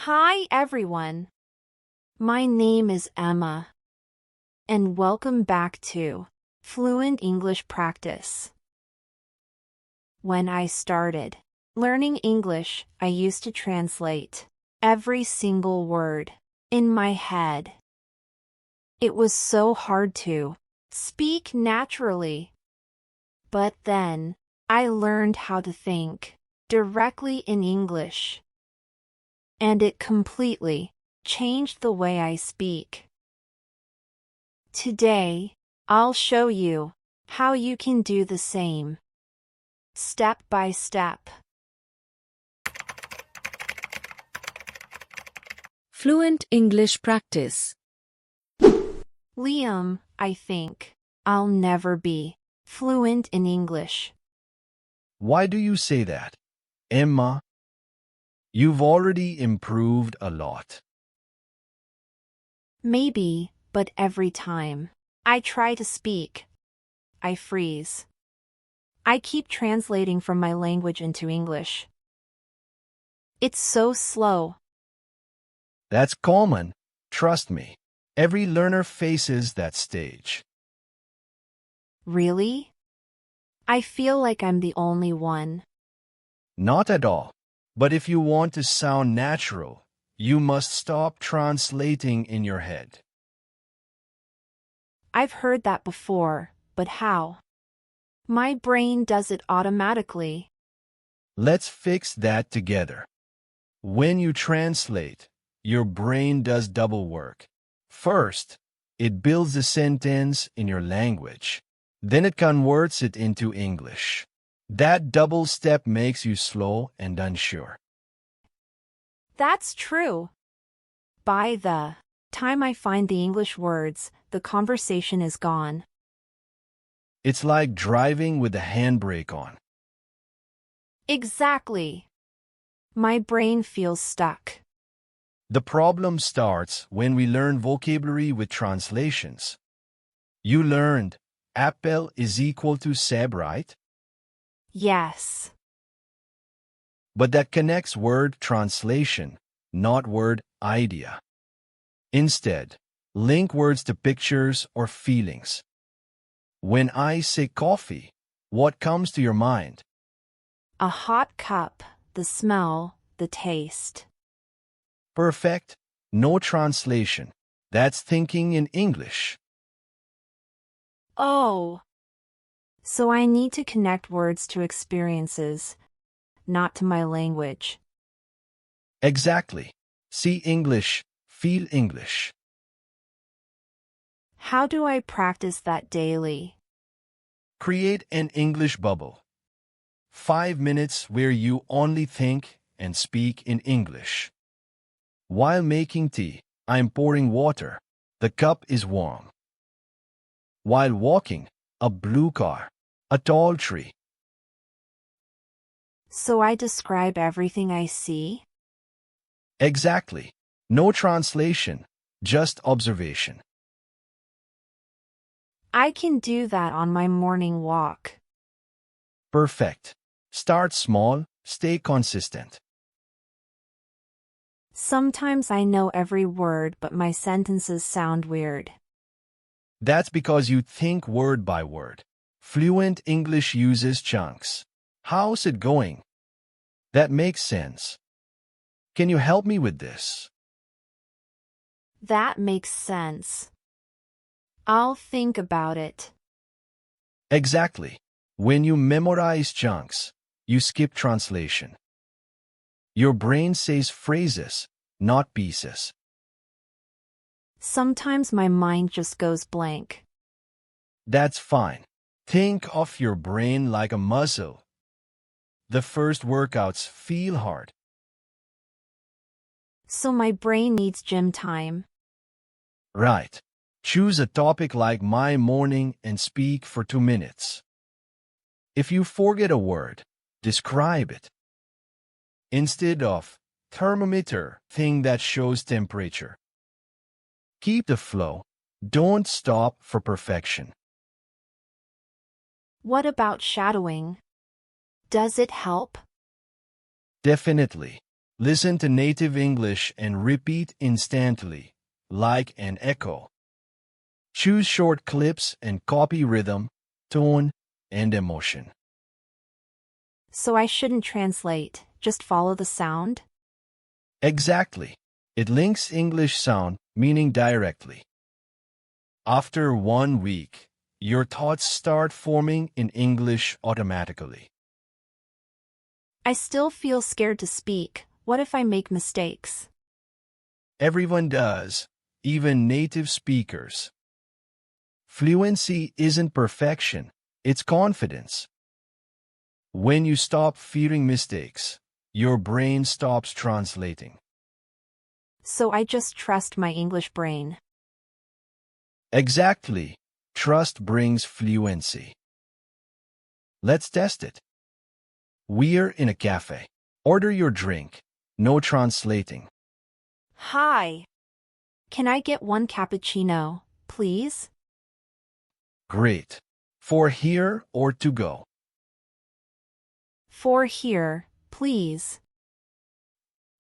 Hi, everyone. My name is Emma, and welcome back to Fluent English Practice. When I started learning English, I used to translate every single word in my head. It was so hard to speak naturally. But then, I learned how to think directly in English. And it completely changed the way I speak. Today, I'll show you how you can do the same, step by step. Fluent English Practice. Liam, I think I'll never be fluent in English. Why do you say that, Emma? You've already improved a lot. Maybe, but every time I try to speak, I freeze. I keep translating from my language into English. It's so slow. That's common. Trust me. Every learner faces that stage. Really? I feel like I'm the only one. Not at all. But if you want to sound natural, you must stop translating in your head. I've heard that before, but how? My brain does it automatically. Let's fix that together. When you translate, your brain does double work. First, it builds a sentence in your language. Then it converts it into English. That double step makes you slow and unsure. That's true. By the time I find the English words, the conversation is gone. It's like driving with the handbrake on. Exactly. My brain feels stuck. The problem starts when we learn vocabulary with translations. You learned appel is equal to seb, right? Yes. But that connects word translation, not word idea. Instead, link words to pictures or feelings. When I say coffee, what comes to your mind? A hot cup, the smell, the taste. Perfect. No translation. That's thinking in English. Oh. So I need to connect words to experiences, not to my language. Exactly. See English, feel English. How do I practice that daily? Create an English bubble. 5 minutes where you only think and speak in English. While making tea, I'm pouring water. The cup is warm. While walking, a blue car, a tall tree. So I describe everything I see? Exactly. No translation, just observation. I can do that on my morning walk. Perfect. Start small, stay consistent. Sometimes I know every word, but my sentences sound weird. That's because you think word by word. Fluent English uses chunks. How's it going? That makes sense. Can you help me with this? That makes sense. I'll think about it. Exactly. When you memorize chunks, you skip translation. Your brain says phrases, not pieces. Sometimes my mind just goes blank. That's fine. Think of your brain like a muscle. The first workouts feel hard. So my brain needs gym time. Right. Choose a topic like my morning and speak for 2 minutes. If you forget a word, describe it. Instead of thermometer, thing that shows temperature. Keep the flow. Don't stop for perfection. What about shadowing? Does it help? Definitely. Listen to native English and repeat instantly, like an echo. Choose short clips and copy rhythm, tone, and emotion. So I shouldn't translate, just follow the sound? Exactly. It links English sound, meaning directly. After 1 week, your thoughts start forming in English automatically. I still feel scared to speak. What if I make mistakes? Everyone does, even native speakers. Fluency isn't perfection, it's confidence. When you stop fearing mistakes, your brain stops translating. So I just trust my English brain. Exactly. Trust brings fluency. Let's test it. We're in a cafe. Order your drink. No translating. Hi. Can I get one cappuccino, please? Great. For here or to go. For here, please.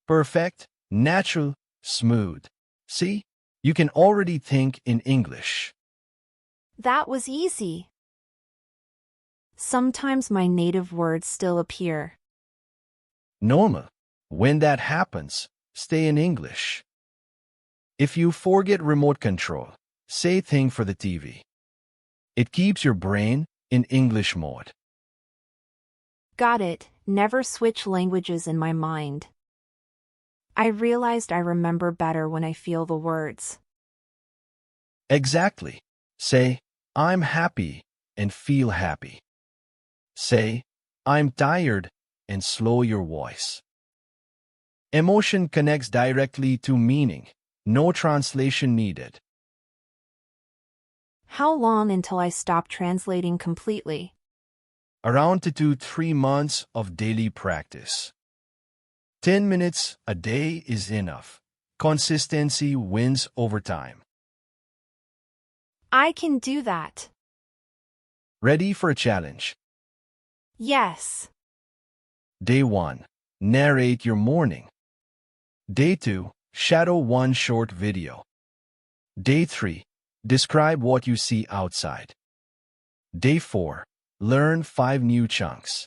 Perfect, natural, smooth. See? You can already think in English. That was easy. Sometimes my native words still appear. Normal. When that happens, stay in English. If you forget remote control, say thing for the TV. It keeps your brain in English mode. Got it, never switch languages in my mind. I realized I remember better when I feel the words. Exactly. Say, I'm happy, and feel happy. Say, I'm tired, and slow your voice. Emotion connects directly to meaning. No translation needed. How long until I stop translating completely? Around 2 to 3 months of daily practice. 10 minutes a day is enough. Consistency wins over time. I can do that. Ready for a challenge? Yes. Day 1. Narrate your morning. Day 2. Shadow one short video. Day 3. Describe what you see outside. Day 4. Learn 5 new chunks.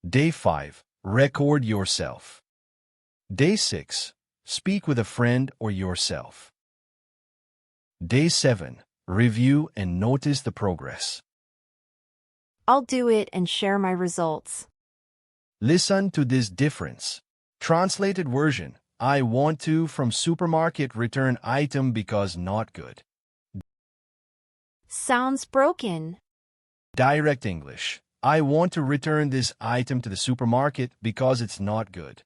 Day 5. Record yourself. Day 6. Speak with a friend or yourself. Day 7. Review and notice the progress. I'll do it and share my results. Listen to this difference. Translated version. I want to from supermarket return item because not good. Sounds broken. Direct English. I want to return this item to the supermarket because it's not good.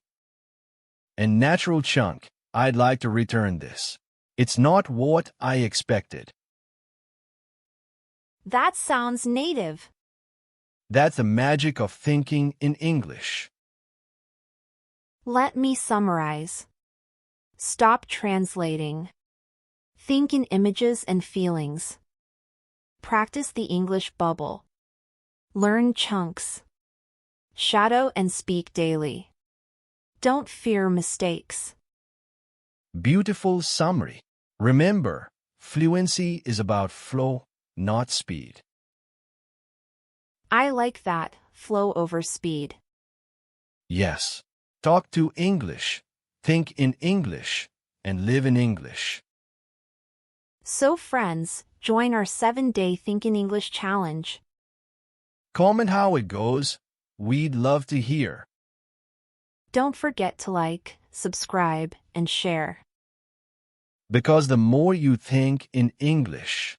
And natural chunk. I'd like to return this. It's not what I expected. That sounds native. That's the magic of thinking in English. Let me summarize. Stop translating. Think in images and feelings. Practice the English bubble. Learn chunks. Shadow and speak daily. Don't fear mistakes. Beautiful summary. Remember, fluency is about flow, not speed. I like that, flow over speed. Yes. Talk to English, think in English, and live in English. So friends, join our 7-day Think in English challenge. Comment how it goes. We'd love to hear. Don't forget to like, subscribe, and share. Because the more you think in English,